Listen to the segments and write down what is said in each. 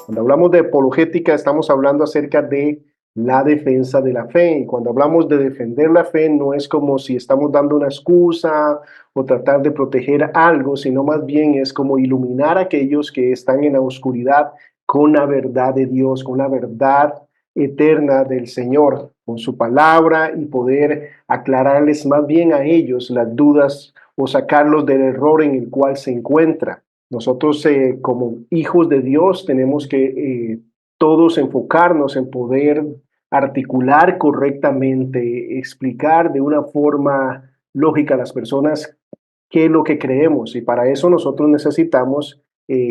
Cuando hablamos de apologética, estamos hablando acerca de la defensa de la fe. Y cuando hablamos de defender la fe, no es como si estamos dando una excusa o tratar de proteger algo, sino más bien es como iluminar a aquellos que están en la oscuridad con la verdad de Dios, con la verdad eterna del Señor, con su palabra, y poder aclararles más bien a ellos las dudas o sacarlos del error en el cual se encuentran. Nosotros como hijos de Dios tenemos que todos enfocarnos en poder articular correctamente, explicar de una forma lógica a las personas qué es lo que creemos. Y para eso nosotros necesitamos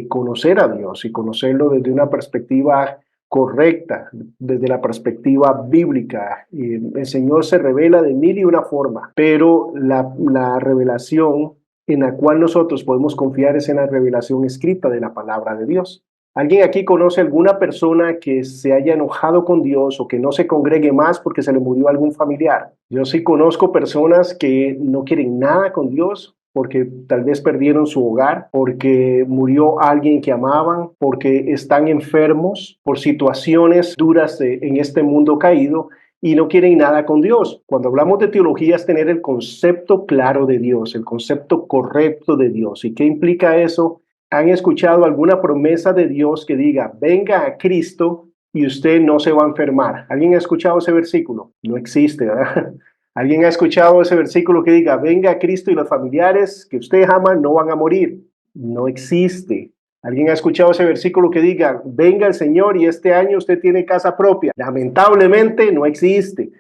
conocer a Dios y conocerlo desde una perspectiva correcta, desde la perspectiva bíblica. El Señor se revela de mil y una forma, pero la revelación en la cual nosotros podemos confiar es en la revelación escrita de la palabra de Dios. ¿Alguien aquí conoce alguna persona que se haya enojado con Dios o que no se congregue más porque se le murió algún familiar? Yo sí conozco personas que no quieren nada con Dios porque tal vez perdieron su hogar, porque murió alguien que amaban, porque están enfermos por situaciones duras en este mundo caído y no quieren nada con Dios. Cuando hablamos de teología es tener el concepto claro de Dios, el concepto correcto de Dios. ¿Y qué implica eso? ¿Han escuchado alguna promesa de Dios que diga, venga a Cristo y usted no se va a enfermar? ¿Alguien ha escuchado ese versículo? No existe, ¿verdad? ¿Alguien ha escuchado ese versículo que diga, venga a Cristo y los familiares que usted ama no van a morir? No existe. ¿Alguien ha escuchado ese versículo que diga, venga el Señor y este año usted tiene casa propia? Lamentablemente no existe.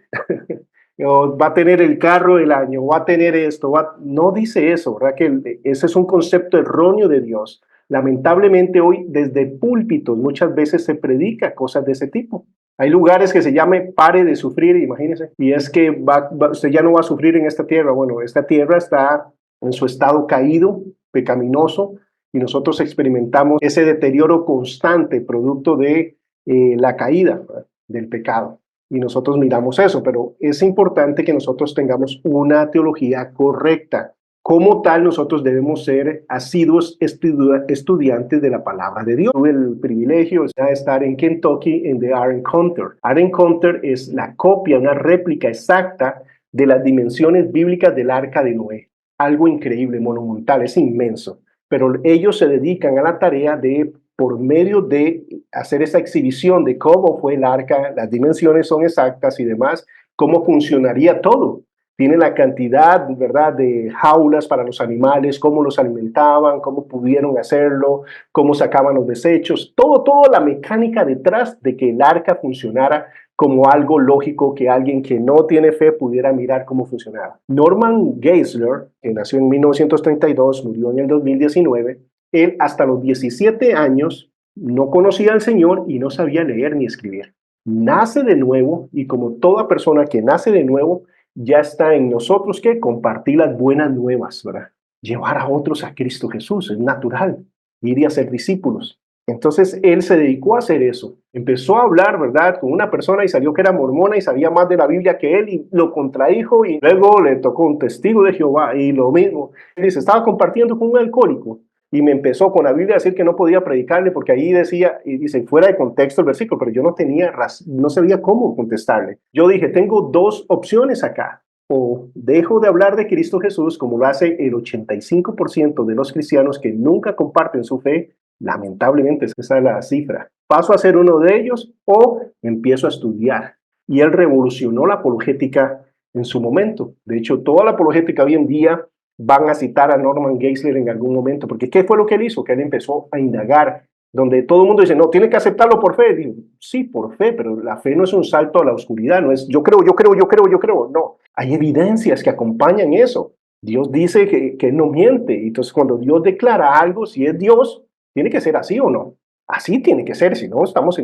O va a tener el carro del año, va a tener esto, no dice eso, ¿verdad? Que ese es un concepto erróneo de Dios. Lamentablemente hoy desde púlpitos muchas veces se predica cosas de ese tipo. Hay lugares que se llame pare de sufrir, imagínense, y es que usted ya no va a sufrir en esta tierra. Bueno, esta tierra está en su estado caído, pecaminoso, y nosotros experimentamos ese deterioro constante producto de la caída, ¿verdad? Del pecado. Y nosotros miramos eso, pero es importante que nosotros tengamos una teología correcta. Como tal, nosotros debemos ser asiduos estudiantes de la palabra de Dios. Tuve el privilegio de estar en Kentucky en The Ark Encounter. Ark Encounter es la copia, una réplica exacta de las dimensiones bíblicas del Arca de Noé. Algo increíble, monumental, es inmenso. Pero ellos se dedican a la tarea de, por medio de hacer esa exhibición de cómo fue el arca, las dimensiones son exactas y demás, cómo funcionaría todo. Tiene la cantidad, ¿verdad?, de jaulas para los animales, cómo los alimentaban, cómo pudieron hacerlo, cómo sacaban los desechos, toda la mecánica detrás de que el arca funcionara como algo lógico que alguien que no tiene fe pudiera mirar cómo funcionaba. Norman Geisler, que nació en 1932, murió en el 2019, él hasta los 17 años no conocía al Señor y no sabía leer ni escribir. Nace de nuevo y como toda persona que nace de nuevo, ya está en nosotros que compartir las buenas nuevas, ¿verdad? Llevar a otros a Cristo Jesús, es natural, ir y hacer discípulos. Entonces él se dedicó a hacer eso. Empezó a hablar, ¿verdad?, con una persona y salió que era mormona y sabía más de la Biblia que él y lo contradijo y luego le tocó un testigo de Jehová y lo mismo. Él dice, estaba compartiendo con un alcohólico y me empezó con la Biblia a decir que no podía predicarle porque ahí decía, y dice, fuera de contexto el versículo, pero yo no sabía cómo contestarle. Yo dije, tengo dos opciones acá. O dejo de hablar de Cristo Jesús, como lo hace el 85% de los cristianos que nunca comparten su fe. Lamentablemente, esa es la cifra. Paso a ser uno de ellos o empiezo a estudiar. Y él revolucionó la apologética en su momento. De hecho, toda la apologética hoy en día van a citar a Norman Geisler en algún momento, porque ¿qué fue lo que él hizo? Que él empezó a indagar, donde todo el mundo dice, no, tiene que aceptarlo por fe. Digo, sí, por fe, pero la fe no es un salto a la oscuridad, no es yo creo, no. Hay evidencias que acompañan eso. Dios dice que no miente, entonces cuando Dios declara algo, si es Dios, tiene que ser así o no. Así tiene que ser, si no estamos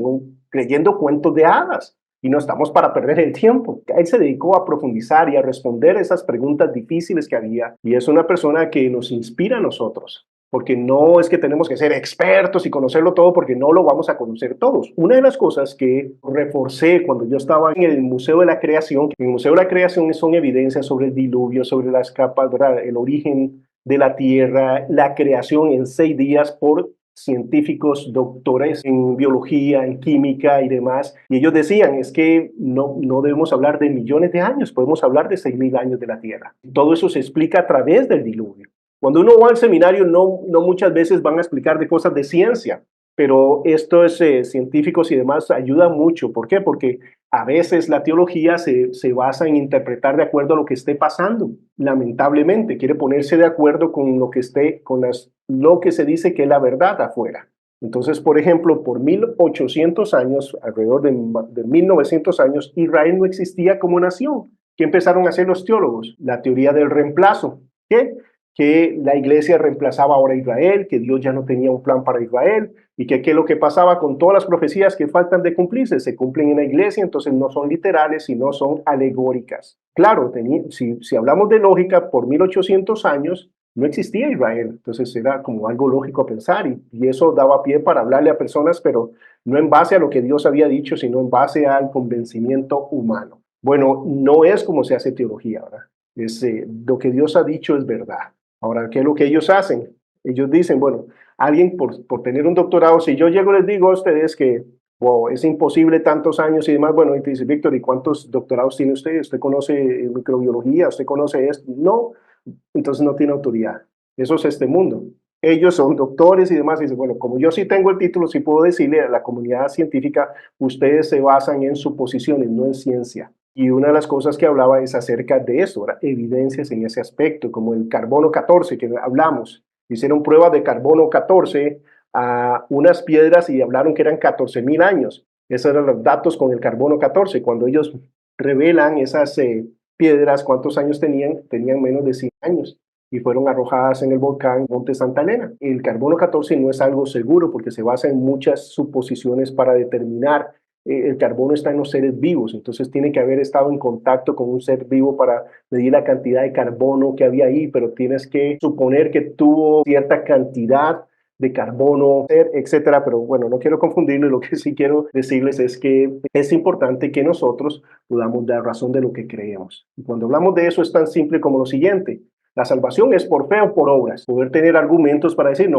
creyendo cuentos de hadas y no estamos para perder el tiempo. Él se dedicó a profundizar y a responder esas preguntas difíciles que había y es una persona que nos inspira a nosotros, porque no es que tenemos que ser expertos y conocerlo todo porque no lo vamos a conocer todos. Una de las cosas que reforcé cuando yo estaba en el Museo de la Creación, en el Museo de la Creación son evidencias sobre el diluvio, sobre las capas, ¿verdad?, el origen de la tierra, la creación en 6 días por científicos doctores en biología, en química y demás. Y ellos decían, es que no debemos hablar de millones de años, podemos hablar de 6.000 años de la tierra. Todo eso se explica a través del diluvio. Cuando uno va al seminario, no muchas veces van a explicar de cosas de ciencia, pero estos científicos y demás ayudan mucho. ¿Por qué? Porque a veces la teología se basa en interpretar de acuerdo a lo que esté pasando. Lamentablemente, quiere ponerse de acuerdo con lo que esté, lo que se dice que es la verdad afuera. Entonces, por ejemplo, por 1800 años, alrededor de 1900 años, Israel no existía como nación. ¿Qué empezaron a hacer los teólogos? La teoría del reemplazo. ¿Qué? Que la iglesia reemplazaba ahora a Israel, que Dios ya no tenía un plan para Israel, y que qué es lo que pasaba con todas las profecías que faltan de cumplirse, se cumplen en la iglesia, entonces no son literales, sino son alegóricas. Claro, si hablamos de lógica, por 1800 años no existía Israel, entonces era como algo lógico a pensar, y eso daba pie para hablarle a personas, pero no en base a lo que Dios había dicho, sino en base al convencimiento humano. Bueno, no es como se hace teología, ¿verdad? Lo que Dios ha dicho es verdad. Ahora, ¿qué es lo que ellos hacen? Ellos dicen, bueno, alguien por tener un doctorado, si yo llego y les digo a ustedes que wow, es imposible tantos años y demás, bueno, y te dice, Víctor, ¿y cuántos doctorados tiene usted? ¿Usted conoce microbiología? ¿Usted conoce esto? No, entonces no tiene autoridad. Eso es este mundo. Ellos son doctores y demás, y dicen, bueno, como yo sí tengo el título, sí puedo decirle a la comunidad científica, ustedes se basan en suposiciones, no en ciencia. Y una de las cosas que hablaba es acerca de eso, ¿verdad? Evidencias en ese aspecto, como el carbono 14 que hablamos. Hicieron pruebas de carbono 14 a unas piedras y hablaron que eran 14.000 años. Esos eran los datos con el carbono 14. Cuando ellos revelan esas piedras, cuántos años tenían menos de 100 años y fueron arrojadas en el volcán Monte Santa Elena. El carbono 14 no es algo seguro porque se basa en muchas suposiciones para determinar. El carbono está en los seres vivos, entonces tiene que haber estado en contacto con un ser vivo para medir la cantidad de carbono que había ahí, pero tienes que suponer que tuvo cierta cantidad de carbono, etcétera, pero bueno, no quiero confundirlo, lo que sí quiero decirles es que es importante que nosotros podamos dar razón de lo que creemos. Y cuando hablamos de eso es tan simple como lo siguiente, la salvación es por fe o por obras, poder tener argumentos para decir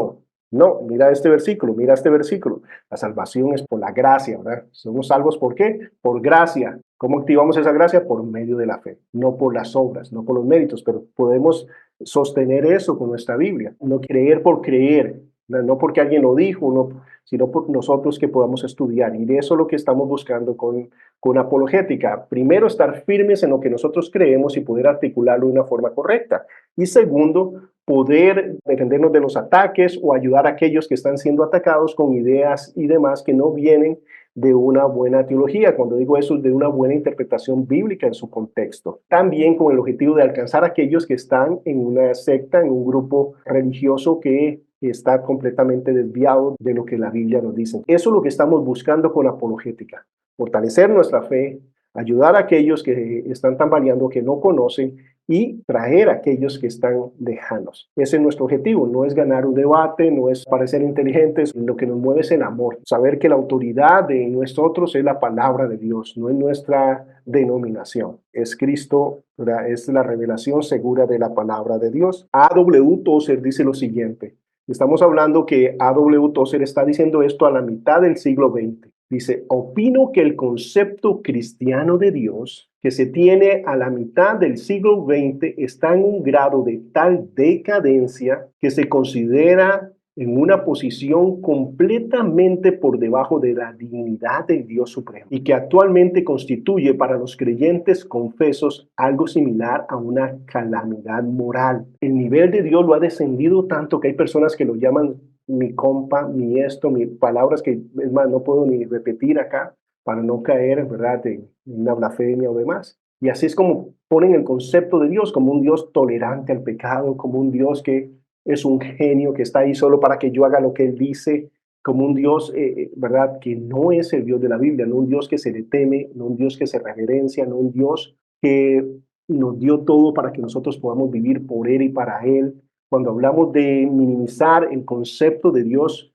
no, mira este versículo, mira este versículo. La salvación es por la gracia, ¿verdad? Somos salvos ¿por qué? Por gracia. ¿Cómo activamos esa gracia? Por medio de la fe, no por las obras, no por los méritos, pero podemos sostener eso con nuestra Biblia. No creer por creer, no porque alguien lo dijo, sino por nosotros que podamos estudiar. Y de eso es lo que estamos buscando con apologética. Primero, estar firmes en lo que nosotros creemos y poder articularlo de una forma correcta. Y segundo, poder defendernos de los ataques o ayudar a aquellos que están siendo atacados con ideas y demás que no vienen de una buena teología. Cuando digo eso, de una buena interpretación bíblica en su contexto. También con el objetivo de alcanzar a aquellos que están en una secta, en un grupo religioso que está completamente desviado de lo que la Biblia nos dice. Eso es lo que estamos buscando con apologética. Fortalecer nuestra fe, ayudar a aquellos que están tambaleando, que no conocen, y traer a aquellos que están lejanos. Ese es nuestro objetivo, no es ganar un debate, no es parecer inteligentes, lo que nos mueve es el amor, saber que la autoridad de nosotros es la palabra de Dios, no es nuestra denominación, es Cristo, ¿verdad? Es la revelación segura de la palabra de Dios. A.W. Tozer dice lo siguiente, estamos hablando que A.W. Tozer está diciendo esto a la mitad del siglo XX. Dice, opino que el concepto cristiano de Dios que se tiene a la mitad del siglo XX está en un grado de tal decadencia que se considera en una posición completamente por debajo de la dignidad del Dios Supremo y que actualmente constituye para los creyentes confesos algo similar a una calamidad moral. El nivel de Dios lo ha descendido tanto que hay personas que lo llaman mi compa, mi esto, mis palabras que es más no puedo ni repetir acá para no caer, ¿verdad?, en una blasfemia o demás. Y así es como ponen el concepto de Dios como un Dios tolerante al pecado, como un Dios que es un genio que está ahí solo para que yo haga lo que Él dice, como un Dios, ¿verdad?, que no es el Dios de la Biblia, no un Dios que se le teme, no un Dios que se reverencia, no un Dios que nos dio todo para que nosotros podamos vivir por Él y para Él. Cuando hablamos de minimizar el concepto de Dios,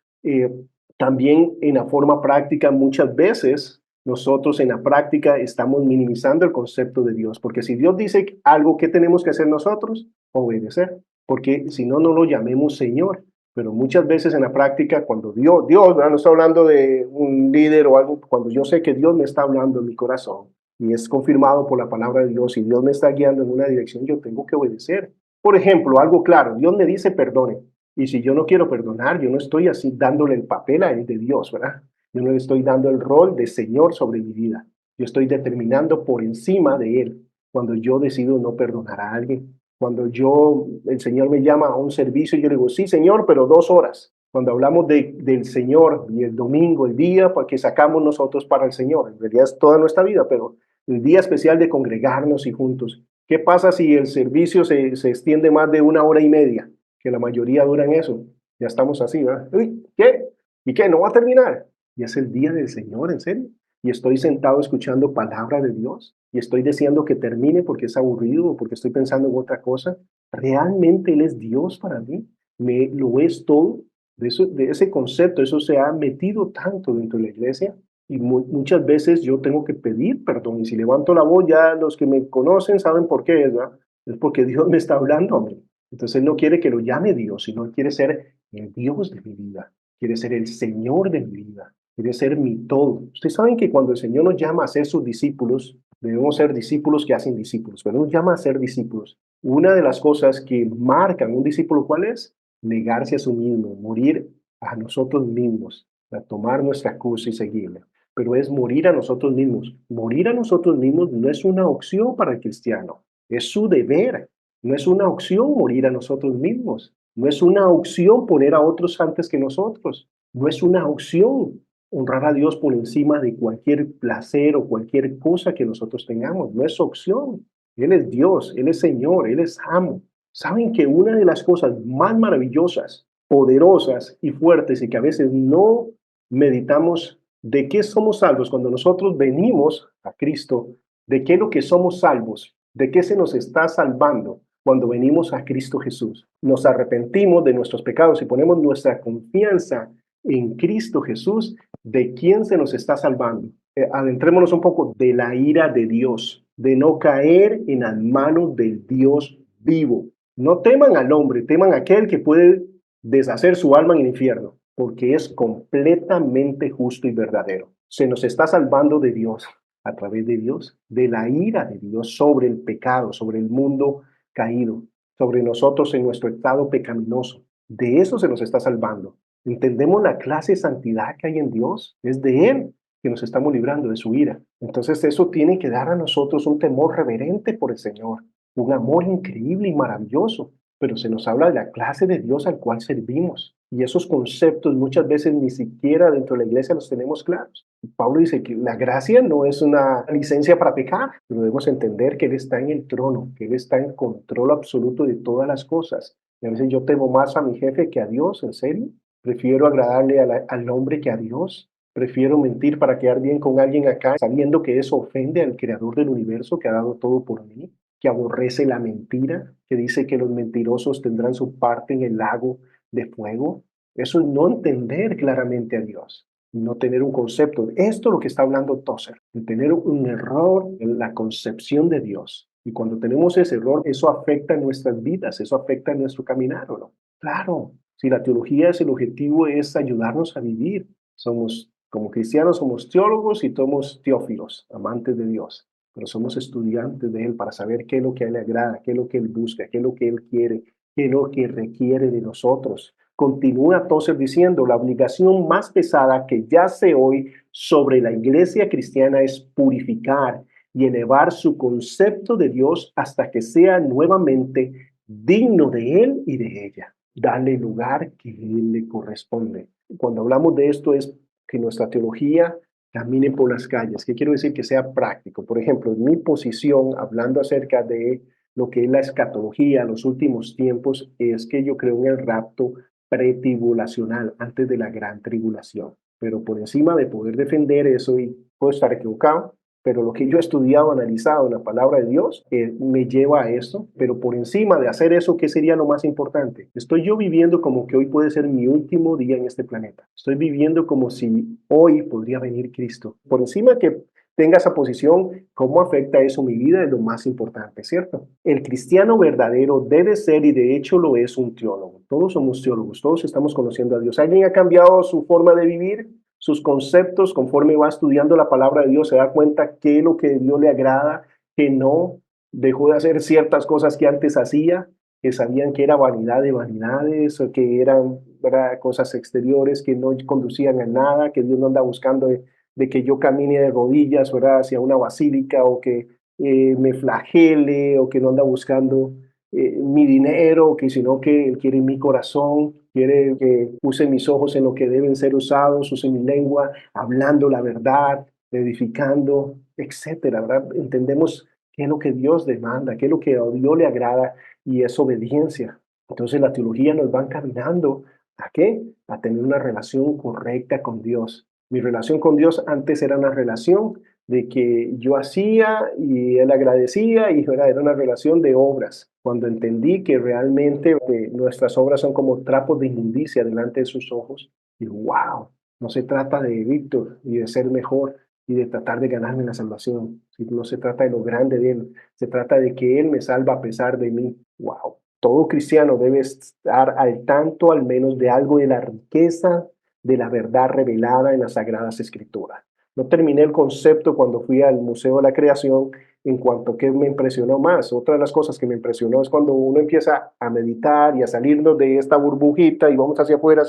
también en la forma práctica, muchas veces nosotros en la práctica estamos minimizando el concepto de Dios, porque si Dios dice algo, ¿qué tenemos que hacer nosotros? Obedecer. porque si no, no lo llamemos Señor. Pero muchas veces en la práctica, cuando Dios, ¿verdad? No estoy hablando de un líder o algo, cuando yo sé que Dios me está hablando en mi corazón y es confirmado por la palabra de Dios y Dios me está guiando en una dirección, yo tengo que obedecer. Por ejemplo, algo claro, Dios me dice perdone. Y si yo no quiero perdonar, yo no estoy así dándole el papel a él de Dios, ¿verdad? Yo no le estoy dando el rol de Señor sobre mi vida. Yo estoy determinando por encima de él cuando yo decido no perdonar a alguien. Cuando el Señor me llama a un servicio, yo le digo, sí, Señor, pero 2 horas. Cuando hablamos del Señor y el domingo, el día porque sacamos nosotros para el Señor, en realidad es toda nuestra vida, pero el día especial de congregarnos y juntos. ¿Qué pasa si el servicio se extiende más de 1 hora y media? Que la mayoría duran eso. Ya estamos así, ¿verdad? Uy, ¿qué? ¿Y qué? ¿No va a terminar? Y es el día del Señor, en serio. Y estoy sentado escuchando palabra de Dios y estoy deseando que termine porque es aburrido o porque estoy pensando en otra cosa. Realmente Él es Dios para mí. Lo es todo. De ese concepto, eso se ha metido tanto dentro de la iglesia y muchas veces yo tengo que pedir perdón. Y si levanto la voz, ya los que me conocen saben por qué es, ¿verdad? Es porque Dios me está hablando a mí. Entonces Él no quiere que lo llame Dios, sino Él quiere ser el Dios de mi vida. Quiere ser el Señor de mi vida. Quiere ser mi todo. Ustedes saben que cuando el Señor nos llama a ser sus discípulos, debemos ser discípulos que hacen discípulos, pero nos llama a ser discípulos. Una de las cosas que marcan un discípulo, ¿cuál es? Negarse a sí mismo, morir a nosotros mismos, a tomar nuestra cruz y seguirle. Pero es morir a nosotros mismos. Morir a nosotros mismos no es una opción para el cristiano, es su deber. No es una opción morir a nosotros mismos. No es una opción poner a otros antes que nosotros. No es una opción honrar a Dios por encima de cualquier placer o cualquier cosa que nosotros tengamos. No es opción. Él es Dios, Él es Señor, Él es amo. Saben que una de las cosas más maravillosas, poderosas y fuertes y que a veces no meditamos de qué somos salvos cuando nosotros venimos a Cristo, de qué es lo que somos salvos, de qué se nos está salvando cuando venimos a Cristo Jesús. Nos arrepentimos de nuestros pecados y ponemos nuestra confianza en Cristo Jesús. ¿De quién se nos está salvando? Adentrémonos un poco de la ira de Dios, de no caer en las manos del Dios vivo. No teman al hombre, teman a aquel que puede deshacer su alma en el infierno, porque es completamente justo y verdadero. Se nos está salvando de Dios, a través de Dios, de la ira de Dios sobre el pecado, sobre el mundo caído, sobre nosotros en nuestro estado pecaminoso. De eso se nos está salvando. ¿Entendemos la clase de santidad que hay en Dios? Es de Él que nos estamos librando de su ira. Entonces eso tiene que dar a nosotros un temor reverente por el Señor, un amor increíble y maravilloso, pero se nos habla de la clase de Dios al cual servimos. Y esos conceptos muchas veces ni siquiera dentro de la iglesia los tenemos claros. Pablo dice que la gracia no es una licencia para pecar, pero debemos entender que Él está en el trono, que Él está en control absoluto de todas las cosas. Y a veces yo temo más a mi jefe que a Dios, ¿en serio? Prefiero agradarle al hombre que a Dios. Prefiero mentir para quedar bien con alguien acá, sabiendo que eso ofende al creador del universo que ha dado todo por mí, que aborrece la mentira, que dice que los mentirosos tendrán su parte en el lago de fuego. Eso es no entender claramente a Dios, no tener un concepto. Esto es lo que está hablando Tozer, de tener un error en la concepción de Dios. Y cuando tenemos ese error, eso afecta nuestras vidas, eso afecta nuestro caminar, ¿o no? Claro, si la teología es el objetivo es ayudarnos a vivir. Somos, como cristianos, somos teólogos y somos teófilos, amantes de Dios, pero somos estudiantes de Él para saber qué es lo que a Él le agrada, qué es lo que Él busca, qué es lo que Él quiere, qué es lo que requiere de nosotros. Continúa entonces diciendo, la obligación más pesada que yace hoy sobre la iglesia cristiana es purificar y elevar su concepto de Dios hasta que sea nuevamente digno de Él y de ella. Darle el lugar que Él le corresponde. Cuando hablamos de esto es que nuestra teología camine por las calles. ¿Qué quiero decir? Que sea práctico. Por ejemplo, en mi posición, hablando acerca de lo que es la escatología, los últimos tiempos, es que yo creo en el rapto pretribulacional, antes de la gran tribulación. Pero por encima de poder defender eso, y puedo estar equivocado, pero lo que yo he estudiado, analizado en la palabra de Dios, me lleva a eso. Pero por encima de hacer eso, ¿qué sería lo más importante? Estoy yo viviendo como que hoy puede ser mi último día en este planeta. Estoy viviendo como si hoy podría venir Cristo. Por encima que tenga esa posición, ¿cómo afecta eso mi vida? Es lo más importante, ¿cierto? El cristiano verdadero debe ser, y de hecho lo es, un teólogo. Todos somos teólogos, todos estamos conociendo a Dios. ¿Alguien ha cambiado su forma de vivir, sus conceptos, conforme va estudiando la palabra de Dios? Se da cuenta qué es lo que a Dios le agrada, que no, dejó de hacer ciertas cosas que antes hacía, que sabían que era vanidad de vanidades, o que eran, ¿verdad?, cosas exteriores que no conducían a nada, que Dios no anda buscando de que yo camine de rodillas, ¿verdad?, hacia una basílica, o que me flagele, o que no anda buscando mi dinero, que sino que Él quiere mi corazón, quiere que use mis ojos en lo que deben ser usados, use mi lengua, hablando la verdad, edificando, etcétera, ¿verdad? Entendemos qué es lo que Dios demanda, qué es lo que a Dios le agrada, y es obediencia. Entonces la teología nos va encaminando ¿a qué? A tener una relación correcta con Dios. Mi relación con Dios antes era una relación de que yo hacía y Él agradecía, y era una relación de obras. Cuando entendí que realmente nuestras obras son como trapos de inmundicia delante de sus ojos, y wow, no se trata de Víctor y de ser mejor y de tratar de ganarme la salvación. No se trata de lo grande de Él, se trata de que Él me salva a pesar de mí. Wow. Todo cristiano debe estar al tanto al menos de algo de la riqueza de la verdad revelada en las Sagradas Escrituras. No terminé el concepto cuando fui al Museo de la Creación en cuanto a qué me impresionó más. Otra de las cosas que me impresionó es cuando uno empieza a meditar y a salirnos de esta burbujita y vamos hacia afuera,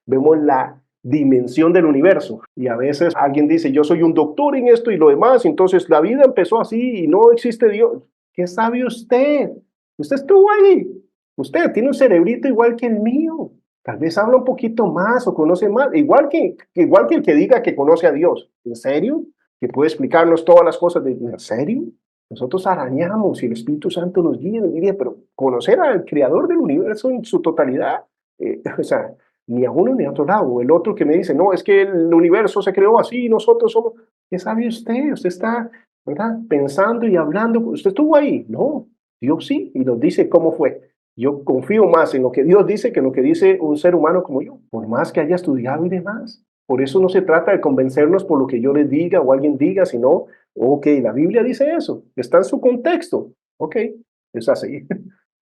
vemos la dimensión del universo. Y a veces alguien dice, yo soy un doctor en esto y lo demás, entonces la vida empezó así y no existe Dios. ¿Qué sabe usted? Usted estuvo ahí. Usted tiene un cerebrito igual que el mío. Tal vez habla un poquito más o conoce más, igual que el que diga que conoce a Dios. ¿En serio? ¿Que puede explicarnos todas las cosas? ¿En serio? Nosotros arañamos y el Espíritu Santo nos guía, nos diría, pero conocer al Creador del universo en su totalidad, o sea, ni a uno ni a otro lado. El otro que me dice, no, es que el universo se creó así y nosotros somos. ¿Qué sabe usted? Usted está, ¿verdad?, pensando y hablando. ¿Usted estuvo ahí? No, Dios sí, y nos dice cómo fue. Yo confío más en lo que Dios dice que en lo que dice un ser humano como yo, por más que haya estudiado y demás. Por eso no se trata de convencernos por lo que yo les diga o alguien diga, sino, ok, la Biblia dice eso, está en su contexto, ok, es así.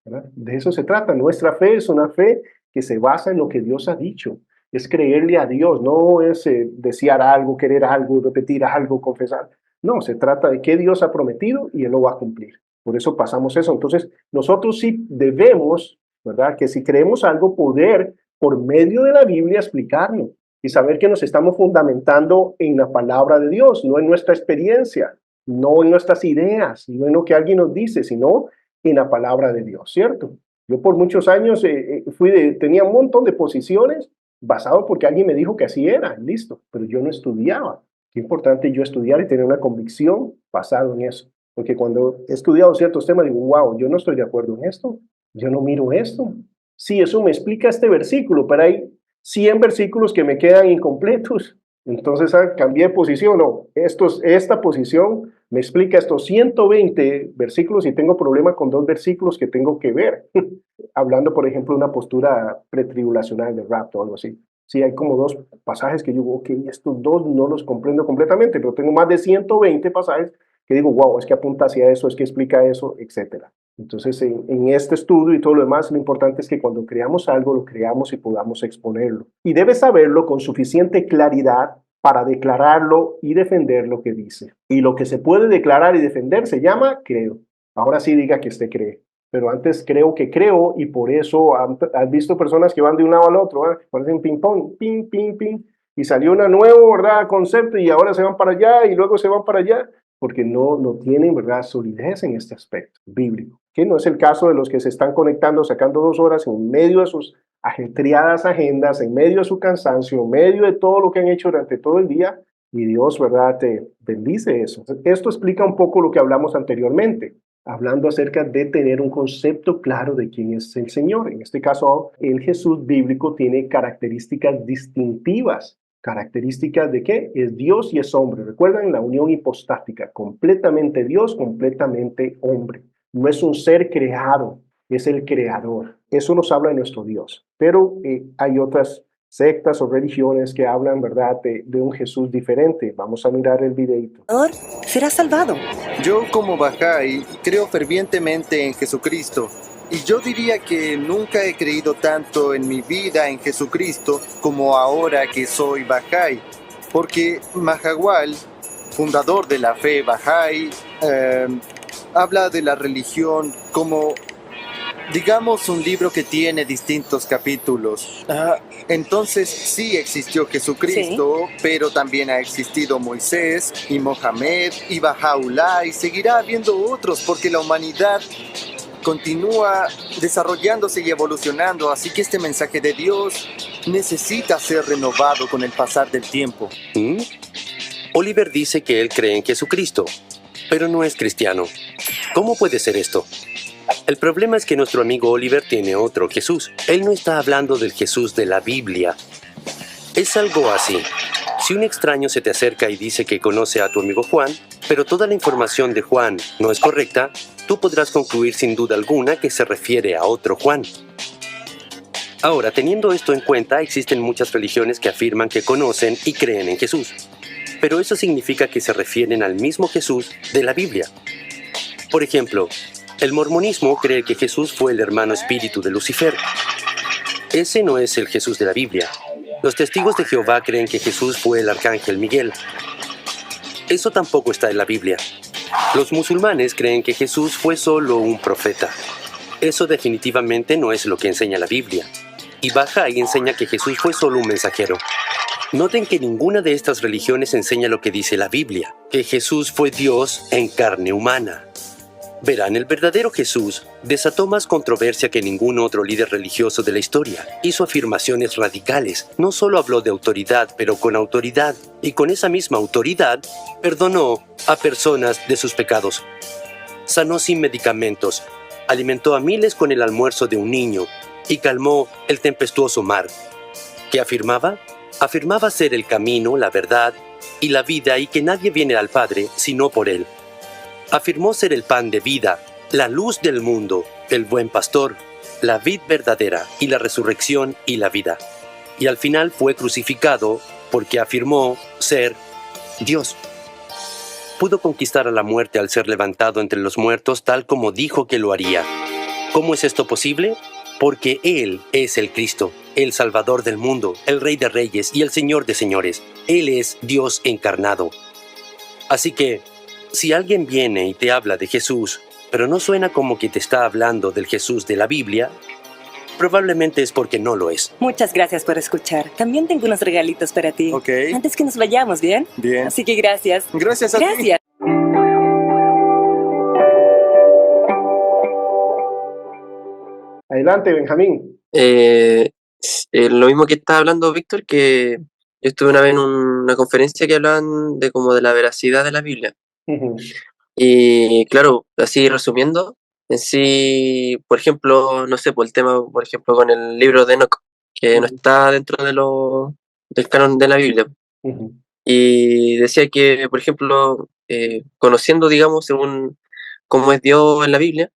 ¿Verdad? De eso se trata. Nuestra fe es una fe que se basa en lo que Dios ha dicho. Es creerle a Dios, no es desear algo, querer algo, repetir algo, confesar. No, se trata de que Dios ha prometido y Él lo va a cumplir. Por eso pasamos eso. Entonces, nosotros sí debemos, ¿verdad?, que si creemos algo, poder, por medio de la Biblia, explicarlo y saber que nos estamos fundamentando en la palabra de Dios, no en nuestra experiencia, no en nuestras ideas, no en lo que alguien nos dice, sino en la palabra de Dios, ¿cierto? Yo por muchos años tenía un montón de posiciones basado porque alguien me dijo que así era, listo, pero yo no estudiaba. Qué importante yo estudiar y tener una convicción basada en eso. Porque cuando he estudiado ciertos temas, digo, wow, yo no estoy de acuerdo en esto, yo no miro esto. Sí, eso me explica este versículo, pero hay 100 versículos que me quedan incompletos. Entonces cambié de posición, no, esta posición me explica estos 120 versículos y tengo problema con 2 versículos que tengo que ver. Hablando, por ejemplo, de una postura pretribulacional de rapto o algo así. Sí, hay como 2 pasajes que yo digo, ok, estos 2 no los comprendo completamente, pero tengo más de 120 pasajes que digo, wow, es que apunta hacia eso, es que explica eso, etcétera. Entonces, en este estudio y todo lo demás, lo importante es que cuando creamos algo, lo creamos y podamos exponerlo. Y debes saberlo con suficiente claridad para declararlo y defender lo que dice. Y lo que se puede declarar y defender se llama creo. Ahora sí diga que usted cree. Pero antes creo que creo, y por eso has visto personas que van de un lado al otro, ¿eh? Parecen ping-pong, ping, ping, ping, y salió una nuevo, ¿verdad?, concepto, y ahora se van para allá y luego se van para allá, porque no tienen, ¿verdad?, solidez en este aspecto bíblico, que no es el caso de los que se están conectando, sacando 2 horas en medio de sus ajetreadas agendas, en medio de su cansancio, en medio de todo lo que han hecho durante todo el día, y Dios, ¿verdad?, te bendice eso. Esto explica un poco lo que hablamos anteriormente, hablando acerca de tener un concepto claro de quién es el Señor. En este caso, el Jesús bíblico tiene características distintivas. ¿Características de qué? Es Dios y es hombre. Recuerdan la unión hipostática, completamente Dios, completamente hombre. No es un ser creado, es el creador. Eso nos habla de nuestro Dios. Pero hay otras sectas o religiones que hablan, ¿verdad?, de un Jesús diferente. Vamos a mirar el videito. Será salvado. Yo como Bahá'í creo fervientemente en Jesucristo. Y yo diría que nunca he creído tanto en mi vida en Jesucristo como ahora que soy Bahá'í. Porque Mahawal, fundador de la fe Bahá'í, habla de la religión como, digamos, un libro que tiene distintos capítulos. Entonces sí existió Jesucristo, pero también ha existido Moisés y Mohamed y Baha'u'lláh, y seguirá habiendo otros porque la humanidad continúa desarrollándose y evolucionando, así que este mensaje de Dios necesita ser renovado con el pasar del tiempo. Oliver dice que él cree en Jesucristo, pero no es cristiano. ¿Cómo puede ser esto? El problema es que nuestro amigo Oliver tiene otro Jesús. Él no está hablando del Jesús de la Biblia. Es algo así. Si un extraño se te acerca y dice que conoce a tu amigo Juan, pero toda la información de Juan no es correcta, tú podrás concluir sin duda alguna que se refiere a otro Juan. Ahora, teniendo esto en cuenta, existen muchas religiones que afirman que conocen y creen en Jesús. Pero eso significa que se refieren al mismo Jesús de la Biblia. Por ejemplo, el mormonismo cree que Jesús fue el hermano espíritu de Lucifer. Ese no es el Jesús de la Biblia. Los testigos de Jehová creen que Jesús fue el arcángel Miguel. Eso tampoco está en la Biblia. Los musulmanes creen que Jesús fue solo un profeta. Eso definitivamente no es lo que enseña la Biblia. Y Bahá'í enseña que Jesús fue solo un mensajero. Noten que ninguna de estas religiones enseña lo que dice la Biblia, que Jesús fue Dios en carne humana. Verán, el verdadero Jesús desató más controversia que ningún otro líder religioso de la historia. Hizo afirmaciones radicales. No solo habló de autoridad, pero con autoridad. Y con esa misma autoridad, perdonó a personas de sus pecados. Sanó sin medicamentos. Alimentó a miles con el almuerzo de un niño. Y calmó el tempestuoso mar. ¿Qué afirmaba? Afirmaba ser el camino, la verdad y la vida, y que nadie viene al Padre sino por Él. Afirmó ser el pan de vida, la luz del mundo, el buen pastor, la vid verdadera y la resurrección y la vida. Y al final fue crucificado porque afirmó ser Dios. Pudo conquistar a la muerte al ser levantado entre los muertos tal como dijo que lo haría. ¿Cómo es esto posible? Porque Él es el Cristo, el Salvador del mundo, el Rey de Reyes y el Señor de Señores. Él es Dios encarnado. Así que, si alguien viene y te habla de Jesús, pero no suena como que te está hablando del Jesús de la Biblia, probablemente es porque no lo es. Muchas gracias por escuchar. También tengo unos regalitos para ti. Ok. Antes que nos vayamos, ¿bien? Bien. Así que gracias. Gracias a ti. Gracias. Adelante, Benjamín. Lo mismo que estaba hablando Víctor, que yo estuve una vez en una conferencia que hablaban de como de la veracidad de la Biblia. Ujú. Y claro, así resumiendo, en sí, por ejemplo, no sé, por el tema, por ejemplo, con el libro de Enoch, que no está dentro del canon de la Biblia. Ujú. Y decía que, por ejemplo, conociendo, digamos, según cómo es Dios en la Biblia,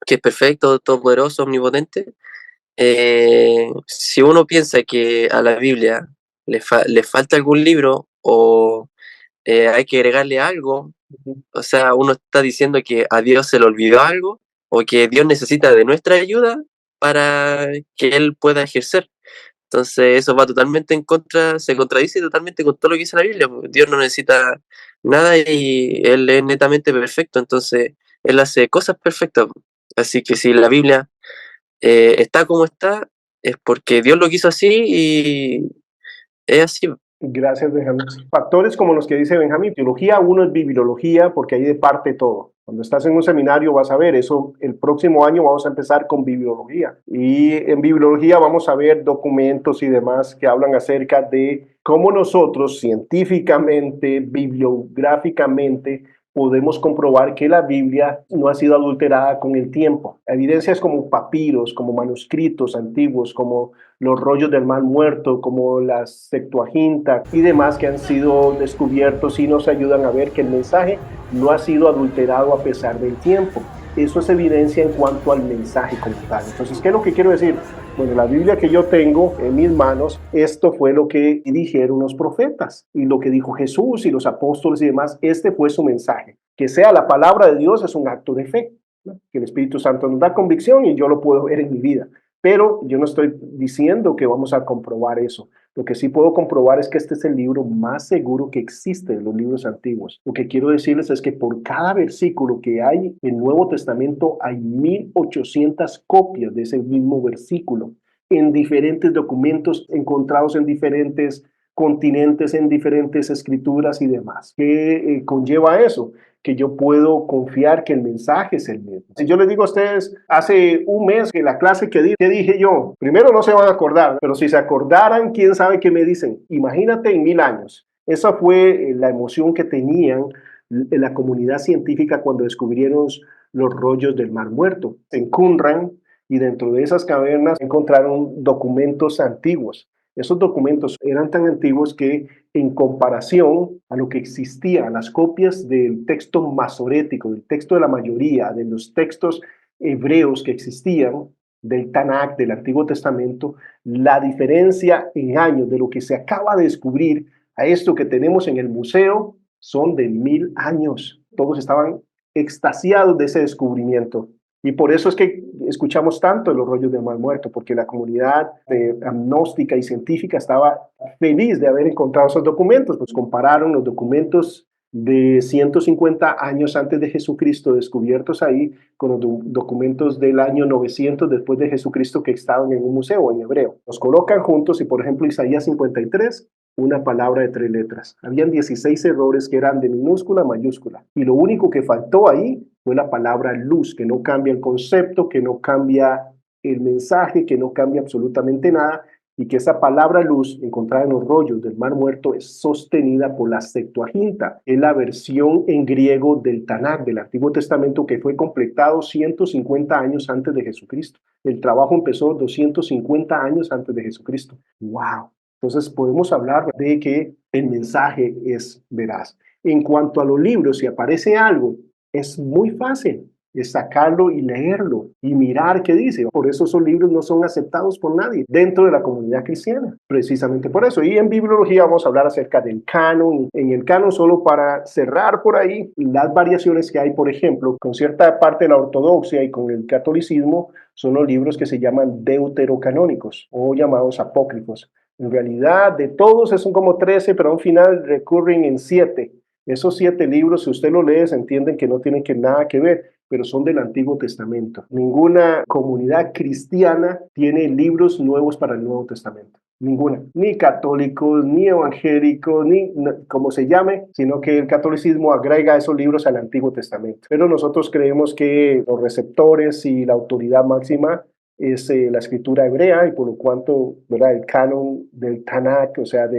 que es perfecto, todopoderoso, omnipotente, si uno piensa que a la Biblia le falta algún libro o hay que agregarle algo, Ujú. o sea, uno está diciendo que a Dios se le olvidó algo o que Dios necesita de nuestra ayuda para que Él pueda ejercer. Entonces eso va totalmente en contra, se contradice totalmente con todo lo que dice la Biblia, porque Dios no necesita nada y Él es netamente perfecto, entonces Él hace cosas perfectas. Así que si la Biblia está como está, es porque Dios lo quiso así y es así. Gracias, Benjamín. Factores como los que dice Benjamín. Teología 1 es bibliología porque ahí de parte todo. Cuando estás en un seminario vas a ver eso. El próximo año vamos a empezar con bibliología. Y en bibliología vamos a ver documentos y demás que hablan acerca de cómo nosotros científicamente, bibliográficamente, podemos comprobar que la Biblia no ha sido adulterada con el tiempo. Evidencias como papiros, como manuscritos antiguos, como los rollos del Mar Muerto, como la Septuaginta y demás que han sido descubiertos y nos ayudan a ver que el mensaje no ha sido adulterado a pesar del tiempo. eso es evidencia en cuanto al mensaje como tal. Entonces, ¿qué es lo que quiero decir? Bueno, la Biblia que yo tengo en mis manos, esto fue lo que dijeron los profetas y lo que dijo Jesús y los apóstoles y demás. Este fue su mensaje. Que sea la palabra de Dios es un acto de fe, ¿no? Que el Espíritu Santo nos da convicción y yo lo puedo ver en mi vida. Pero yo no estoy diciendo que vamos a comprobar eso. Lo que sí puedo comprobar es que este es el libro más seguro que existe de los libros antiguos. Lo que quiero decirles es que por cada versículo que hay en el Nuevo Testamento hay 1800 copias de ese mismo versículo en diferentes documentos encontrados en diferentes continentes, en diferentes escrituras y demás. ¿Qué conlleva eso? Que yo puedo confiar que el mensaje es el mismo. Si yo les digo a ustedes, hace un mes que la clase que di, ¿qué dije yo? Primero no se van a acordar, pero si se acordaran, quién sabe qué me dicen. Imagínate en 1000 años. Esa fue la emoción que tenían en la comunidad científica cuando descubrieron los rollos del Mar Muerto en Qumran, y dentro de esas cavernas encontraron documentos antiguos. Esos documentos eran tan antiguos que en comparación a lo que existía, a las copias del texto masorético, del texto de la mayoría, de los textos hebreos que existían, del Tanakh, del Antiguo Testamento, la diferencia en años de lo que se acaba de descubrir a esto que tenemos en el museo son de 1000 años. Todos estaban extasiados de ese descubrimiento. Y por eso es que escuchamos tanto de los rollos del Mar Muerto, porque la comunidad agnóstica y científica estaba feliz de haber encontrado esos documentos. Pues compararon los documentos de 150 años antes de Jesucristo descubiertos ahí con los documentos del año 900 después de Jesucristo que estaban en un museo en hebreo. Los colocan juntos y, por ejemplo, Isaías 53, una palabra de 3 letras. Habían 16 errores que eran de minúscula a mayúscula. Y lo único que faltó ahí fue la palabra luz, que no cambia el concepto, que no cambia el mensaje, que no cambia absolutamente nada, y que esa palabra luz encontrada en los rollos del Mar Muerto es sostenida por la Septuaginta. Es la versión en griego del Tanakh, del Antiguo Testamento, que fue completado 150 años antes de Jesucristo. El trabajo empezó 250 años antes de Jesucristo. ¡Wow! Entonces podemos hablar de que el mensaje es veraz. En cuanto a los libros, si aparece algo, es muy fácil, es sacarlo y leerlo y mirar qué dice. Por eso esos libros no son aceptados por nadie dentro de la comunidad cristiana, precisamente por eso. Y en bibliología vamos a hablar acerca del canon. En el canon, solo para cerrar por ahí, las variaciones que hay, por ejemplo, con cierta parte de la ortodoxia y con el catolicismo, son los libros que se llaman deuterocanónicos o llamados apócrifos. En realidad, de todos son como 13, pero al final recurren en 7. Esos 7 libros, si usted los lee, se entienden que no tienen nada que ver, pero son del Antiguo Testamento. Ninguna comunidad cristiana tiene libros nuevos para el Nuevo Testamento. Ninguna. Ni católicos, ni evangélicos, ni como se llame, sino que el catolicismo agrega esos libros al Antiguo Testamento. Pero nosotros creemos que los receptores y la autoridad máxima es la escritura hebrea, y por lo cuanto, ¿verdad?, el canon del Tanakh, o sea,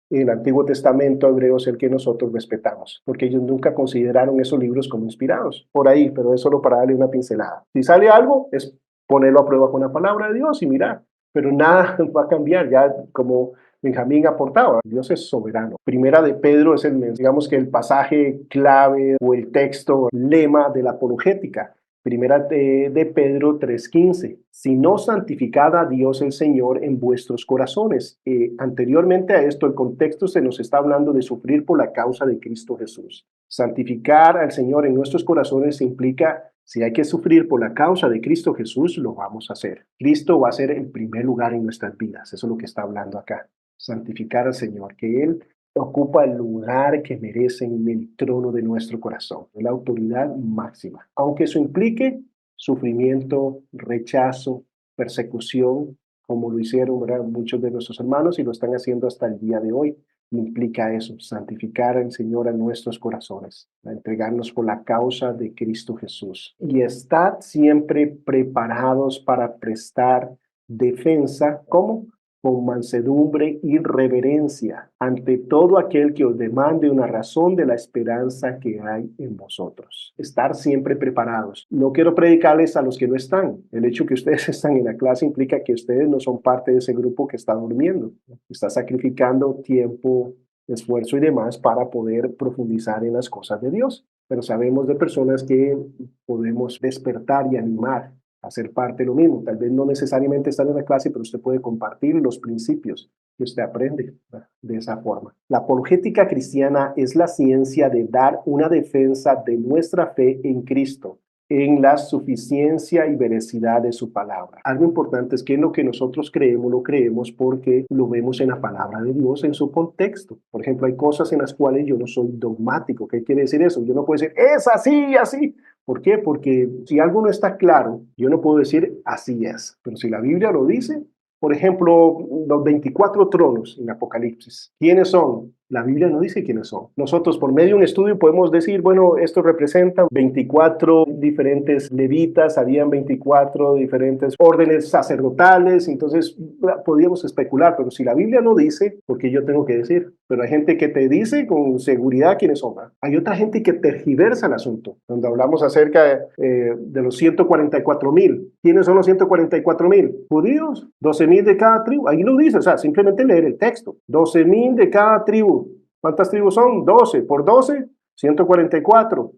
el Antiguo Testamento hebreo, es el que nosotros respetamos, porque ellos nunca consideraron esos libros como inspirados. Por ahí, pero es solo para darle una pincelada. Si sale algo, es ponerlo a prueba con la palabra de Dios y mirar, pero nada va a cambiar, ya como Benjamín aportaba, Dios es soberano. Primera de Pedro es digamos que el pasaje clave o el texto lema de la apologética. Primera de Pedro 3:15. Sino santificad a Dios el Señor en vuestros corazones. Anteriormente a esto, el contexto se nos está hablando de sufrir por la causa de Cristo Jesús. Santificar al Señor en nuestros corazones implica, si hay que sufrir por la causa de Cristo Jesús, lo vamos a hacer. Cristo va a ser el primer lugar en nuestras vidas. Eso es lo que está hablando acá. Santificar al Señor, que Él ocupa el lugar que merece en el trono de nuestro corazón, la autoridad máxima. Aunque eso implique sufrimiento, rechazo, persecución, como lo hicieron, ¿verdad?, muchos de nuestros hermanos y lo están haciendo hasta el día de hoy. Implica eso, santificar al Señor a nuestros corazones, a entregarnos por la causa de Cristo Jesús. Y estad siempre preparados para prestar defensa, ¿cómo? Con mansedumbre y reverencia ante todo aquel que os demande una razón de la esperanza que hay en vosotros. Estar siempre preparados. No quiero predicarles a los que no están. El hecho que ustedes están en la clase implica que ustedes no son parte de ese grupo que está durmiendo. Está sacrificando tiempo, esfuerzo y demás para poder profundizar en las cosas de Dios. pero sabemos de personas que podemos despertar y animar a ser parte de lo mismo. Tal vez no necesariamente estar en la clase, pero usted puede compartir los principios que usted aprende de esa forma. La apologética cristiana es la ciencia de dar una defensa de nuestra fe en Cristo, en la suficiencia y veracidad de su palabra. Algo importante es que lo que nosotros creemos, lo creemos porque lo vemos en la palabra de Dios, en su contexto. Por ejemplo, hay cosas en las cuales yo no soy dogmático. ¿Qué quiere decir eso? Yo no puedo decir, es así, así. ¿Por qué? Porque si algo no está claro, yo no puedo decir así es. Pero si la Biblia lo dice, por ejemplo, los 24 tronos en Apocalipsis, ¿quiénes son? La Biblia no dice quiénes son. Nosotros por medio de un estudio podemos decir, bueno, esto representa 24 diferentes levitas, habían 24 diferentes órdenes sacerdotales, entonces podríamos especular, pero si la Biblia no dice, ¿por qué yo tengo que decir? Pero hay gente que te dice con seguridad quiénes son. Hay otra gente que tergiversa el asunto, donde hablamos acerca de los 144,000. ¿Quiénes son los 144,000? Judíos, 12,000 de cada tribu. Ahí lo dice, o sea, simplemente leer el texto. 12,000 de cada tribu. ¿Cuántas tribus son? 12. Por 12, 144.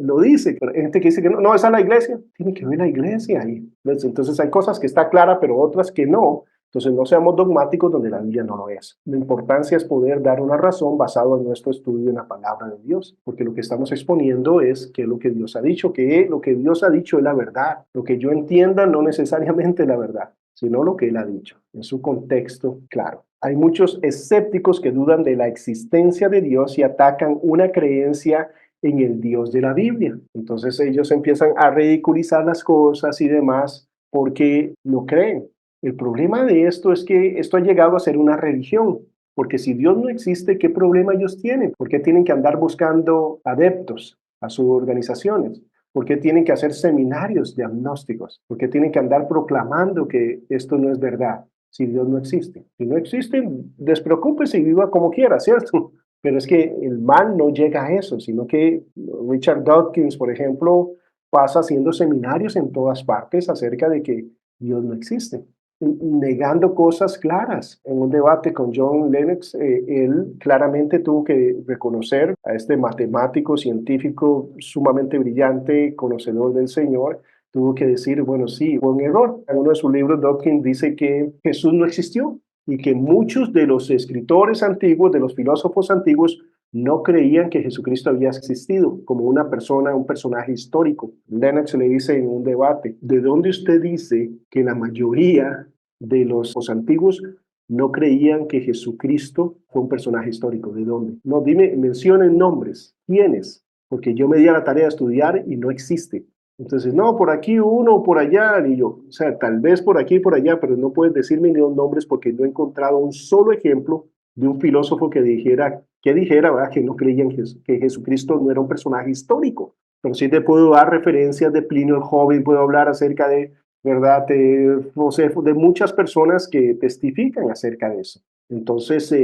Lo dice, pero hay gente que dice que no, esa es la iglesia. Tiene que ver la iglesia ahí. Entonces hay cosas que está clara, pero otras que no. Entonces no seamos dogmáticos donde la Biblia no lo es. La importancia es poder dar una razón basado en nuestro estudio en la palabra de Dios, porque lo que estamos exponiendo es que lo que Dios ha dicho, que lo que Dios ha dicho es la verdad. Lo que yo entienda no necesariamente es la verdad, sino lo que Él ha dicho, en su contexto claro. Hay muchos escépticos que dudan de la existencia de Dios y atacan una creencia en el Dios de la Biblia. Entonces ellos empiezan a ridiculizar las cosas y demás porque no creen. El problema de esto es que esto ha llegado a ser una religión, porque si Dios no existe, ¿qué problema ellos tienen? ¿Por qué tienen que andar buscando adeptos a sus organizaciones? ¿Por qué tienen que hacer seminarios de agnósticos? ¿Por qué tienen que andar proclamando que esto no es verdad si Dios no existe? Si no existe, despreocúpese y viva como quiera, ¿cierto? Pero es que el mal no llega a eso, sino que Richard Dawkins, por ejemplo, pasa haciendo seminarios en todas partes acerca de que Dios no existe, negando cosas claras. En un debate con John Lennox, él claramente tuvo que reconocer a este matemático, científico sumamente brillante, conocedor del Señor, tuvo que decir, bueno, sí, fue un error. En uno de sus libros, Dawkins dice que Jesús no existió y que muchos de los escritores antiguos, de los filósofos antiguos, no creían que Jesucristo había existido como una persona, un personaje histórico. Lennox le dice en un debate, ¿de dónde usted dice que la mayoría de los antiguos no creían que Jesucristo fue un personaje histórico? ¿De dónde? No, dime, mencionen nombres. ¿Quiénes? Porque yo me di a la tarea de estudiar y no existe. Entonces, no, por aquí uno, por allá, y yo, o sea, tal vez por aquí y por allá, pero no puedes decirme ni los nombres porque no he encontrado un solo ejemplo de un filósofo que dijera, ¿verdad? Que no creían que Jesucristo no era un personaje histórico. Pero sí te puedo dar referencias de Plinio el Joven, puedo hablar acerca de, ¿verdad? De Josefo, de muchas personas que testifican acerca de eso. Entonces,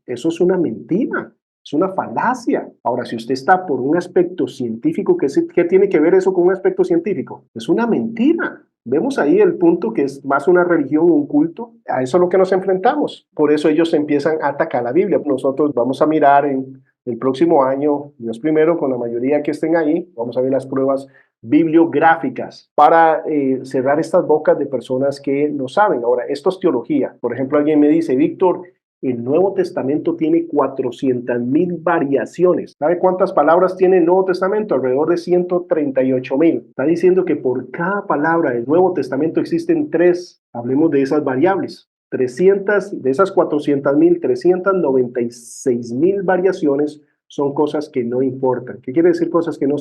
eso es una mentira. Es una falacia. Ahora, si usted está por un aspecto científico, ¿qué tiene que ver eso con un aspecto científico? Es una mentira. Vemos ahí el punto que es más una religión, un culto. A eso es lo que nos enfrentamos. Por eso ellos empiezan a atacar la Biblia. Nosotros vamos a mirar en el próximo año, Dios primero, con la mayoría que estén ahí, vamos a ver las pruebas bibliográficas para cerrar estas bocas de personas que no saben. Ahora, esto es teología. Por ejemplo, alguien me dice, Víctor, el Nuevo Testamento tiene 400,000 variaciones. ¿Sabe cuántas palabras tiene el Nuevo Testamento? Alrededor de 138,000. Está diciendo que por cada palabra del Nuevo Testamento existen 3, hablemos de esas variables. 300, de esas 400,000, 396,000 variaciones son cosas que no importan. ¿Qué quiere decir cosas que no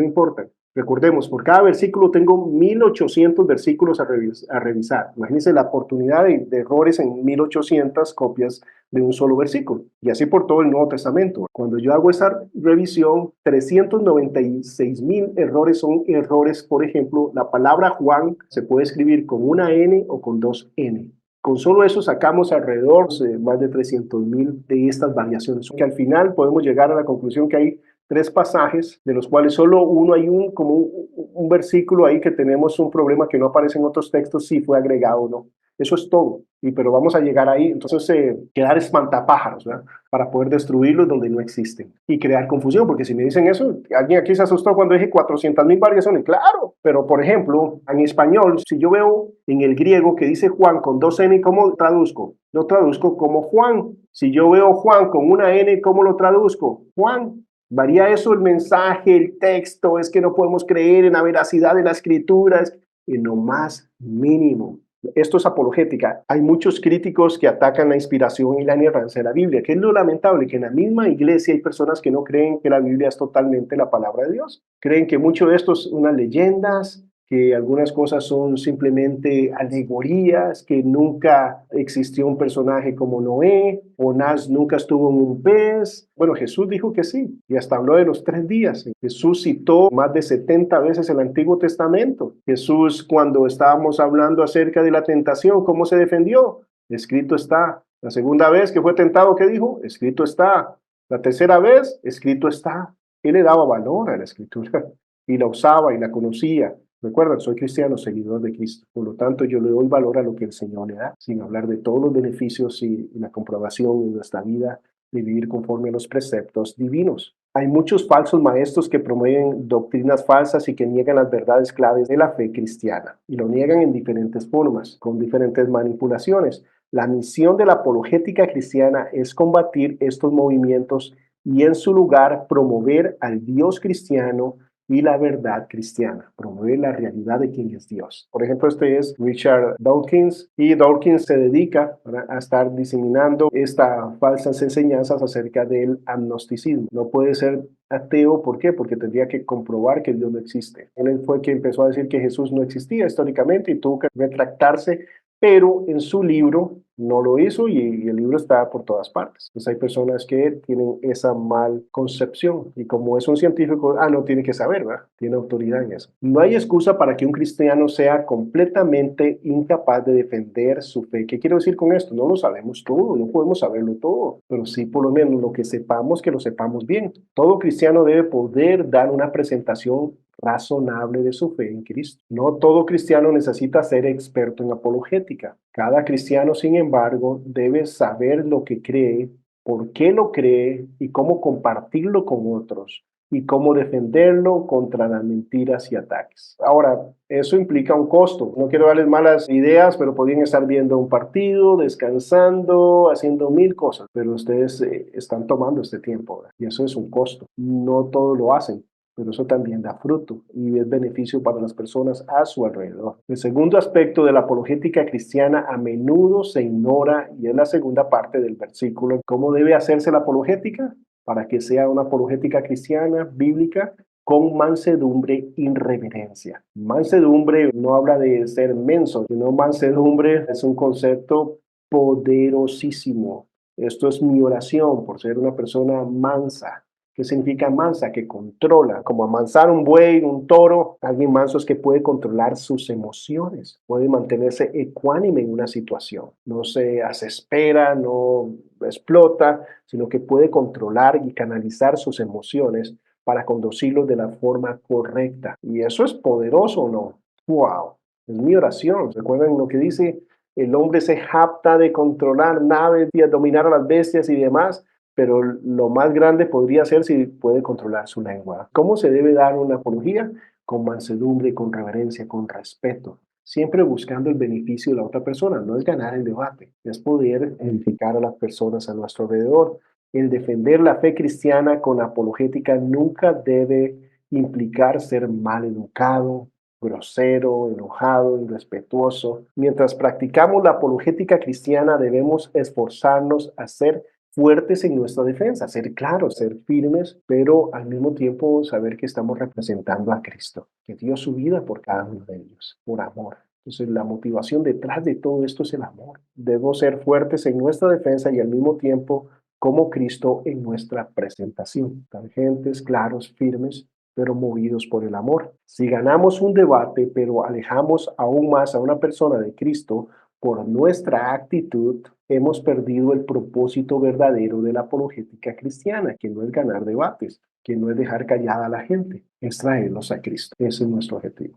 importan? Recordemos, por cada versículo tengo 1,800 versículos a revisar. Imagínense la oportunidad de errores en 1,800 copias de un solo versículo. Y así por todo el Nuevo Testamento. Cuando yo hago esa revisión, 396,000 errores son errores. Por ejemplo, la palabra Juan se puede escribir con una N o con 2 N. Con solo eso sacamos alrededor de más de 300,000 de estas variaciones, que al final podemos llegar a la conclusión que hay 3 pasajes, de los cuales solo uno hay como un versículo ahí que tenemos un problema que no aparece en otros textos, si fue agregado o no. Eso es todo. Pero vamos a llegar ahí, entonces quedar espantapájaros, ¿verdad? Para poder destruirlos donde no existen y crear confusión, porque si me dicen eso, alguien aquí se asustó cuando dije 400,000 variaciones, claro, pero por ejemplo, en español, si yo veo en el griego que dice Juan con dos N, ¿cómo traduzco? Lo traduzco como Juan. Si yo veo Juan con una N, ¿cómo lo traduzco? Juan. ¿Varía eso el mensaje, el texto? Es que no podemos creer en la veracidad de la escritura, en lo más mínimo. Esto es apologética. Hay muchos críticos que atacan la inspiración y la inerrancia de la Biblia, que es lo lamentable, que en la misma iglesia hay personas que no creen que la Biblia es totalmente la palabra de Dios. Creen que mucho de esto es unas leyendas, que algunas cosas son simplemente alegorías, que nunca existió un personaje como Noé, Jonás nunca estuvo en un pez. Bueno, Jesús dijo que sí, y hasta habló de los 3 días. Jesús citó más de 70 veces el Antiguo Testamento. Jesús, cuando estábamos hablando acerca de la tentación, ¿cómo se defendió? Escrito está. La segunda vez que fue tentado, ¿qué dijo? Escrito está. La tercera vez, escrito está. Él le daba valor a la escritura y la usaba y la conocía. Recuerden, soy cristiano, seguidor de Cristo. Por lo tanto, yo le doy valor a lo que el Señor le da, sin hablar de todos los beneficios y la comprobación en nuestra vida de vivir conforme a los preceptos divinos. Hay muchos falsos maestros que promueven doctrinas falsas y que niegan las verdades claves de la fe cristiana. Y lo niegan en diferentes formas, con diferentes manipulaciones. La misión de la apologética cristiana es combatir estos movimientos y en su lugar promover al Dios cristiano y la verdad cristiana, promover la realidad de quién es Dios. Por ejemplo, este es Richard Dawkins, y Dawkins se dedica a estar diseminando estas falsas enseñanzas acerca del agnosticismo. No puede ser ateo, ¿por qué? Porque tendría que comprobar que Dios no existe. Él fue quien empezó a decir que Jesús no existía históricamente y tuvo que retractarse, pero en su libro no lo hizo y el libro está por todas partes. Entonces hay personas que tienen esa mal concepción y como es un científico, no tiene que saber, ¿verdad? Tiene autoridad en eso. No hay excusa para que un cristiano sea completamente incapaz de defender su fe. ¿Qué quiero decir con esto? No lo sabemos todo, no podemos saberlo todo, pero sí por lo menos lo que sepamos, que lo sepamos bien. Todo cristiano debe poder dar una presentación razonable de su fe en Cristo. No todo cristiano necesita ser experto en apologética. Cada cristiano, sin embargo, debe saber lo que cree, por qué lo cree y cómo compartirlo con otros y cómo defenderlo contra las mentiras y ataques. Ahora, eso implica un costo. No quiero darles malas ideas, pero podrían estar viendo un partido, descansando, haciendo 1000 cosas, pero ustedes están tomando este tiempo, ¿verdad? Y eso es un costo. No todos lo hacen, pero eso también da fruto y es beneficio para las personas a su alrededor. El segundo aspecto de la apologética cristiana a menudo se ignora y es la segunda parte del versículo. ¿Cómo debe hacerse la apologética? Para que sea una apologética cristiana, bíblica, con mansedumbre y reverencia. Mansedumbre no habla de ser menso, sino mansedumbre es un concepto poderosísimo. Esto es mi oración por ser una persona mansa. ¿Qué significa mansa? Que controla, como amansar un buey, un toro. Alguien manso es que puede controlar sus emociones, puede mantenerse ecuánime en una situación. No se desespera, no explota, sino que puede controlar y canalizar sus emociones para conducirlos de la forma correcta. ¿Y eso es poderoso o no? ¡Wow! Es mi oración. ¿Recuerdan lo que dice? El hombre se jacta de controlar naves y a dominar a las bestias y demás. Pero lo más grande podría ser si puede controlar su lengua. ¿Cómo se debe dar una apología? Con mansedumbre, con reverencia, con respeto. Siempre buscando el beneficio de la otra persona. No es ganar el debate, es poder edificar a las personas a nuestro alrededor. El defender la fe cristiana con apologética nunca debe implicar ser mal educado, grosero, enojado, irrespetuoso. Mientras practicamos la apologética cristiana debemos esforzarnos a ser fuertes en nuestra defensa, ser claros, ser firmes, pero al mismo tiempo saber que estamos representando a Cristo, que dio su vida por cada uno de ellos, por amor. Entonces la motivación detrás de todo esto es el amor. Debemos ser fuertes en nuestra defensa y al mismo tiempo como Cristo en nuestra presentación. Tangentes, claros, firmes, pero movidos por el amor. Si ganamos un debate, pero alejamos aún más a una persona de Cristo, por nuestra actitud, hemos perdido el propósito verdadero de la apologética cristiana, que no es ganar debates, que no es dejar callada a la gente, es traerlos a Cristo. Ese es nuestro objetivo.